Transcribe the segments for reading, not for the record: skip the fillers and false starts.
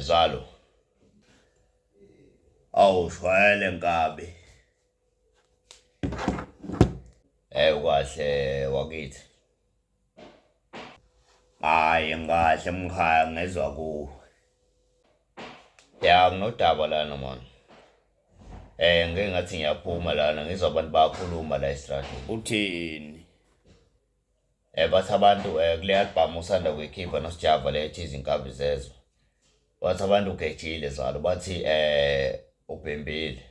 Zalo, awushwayele Inkabi. Ukahle wakithi. Hayi ngahle mkhaya ngezwe kuwe. Ya nginodaba lana man. Ngeke ngathi ngiyaphuma lana ngizwa abantu bayakhuluma la estradini. Uthini? Bathi abantu kule album usanda kuyikhipha noSijava lethi izinkabi zezwe. Bathi abantu ugejile Zalo, bathi ubhembile.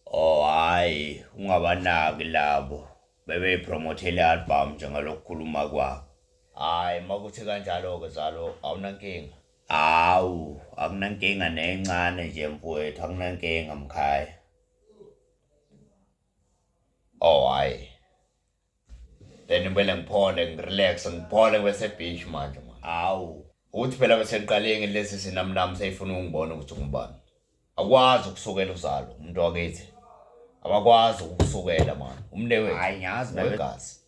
Oh hayi, ungabanaki labo. Bebeyipromote le album njengalokukhuluma kwabo. Hayi makuthi kanjalo ke Zalo awunankinga. Awu, akunankinga nencane nje mfowethu, akunankinga mkhaya. Oh hayi. Then ngibele ngiphole ngirelax ngiphole bese beach manje man. Awu, uthi phela bese ngiqaleni lesi sinamnami seyifuna ungibona ukuthi ungubani. Akwazi ukusukela uZalo, umuntu wakithi. Abakwazi ukusukela man. Umnewe hayi ngiyazi begazi.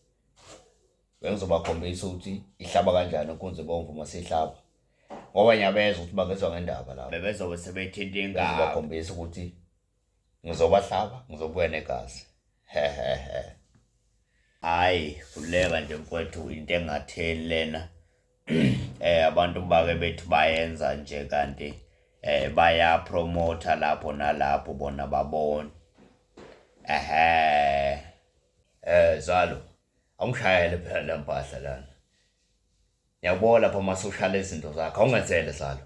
Bengizobakhombisa ukuthi ihlaba kanjani inkunzi bomvu masihlaba. Ngoba ngiyabeza ukuthi bagezwa ngendaba la. Bebezobe sebethinta ingane bakhombisa ukuthi ngizobahlaba, ngizobuya negazi. Hehehe. Hayi, uleka nje mfowethu into engatheli lena. Abantu bake bethi bayenza nje kanti baya promoter lapho nalapho bona babona. Zalo, angishayele phela lempahla lana. Ngiyabona lapha ama social izinto zakho, awungenzele Zalo.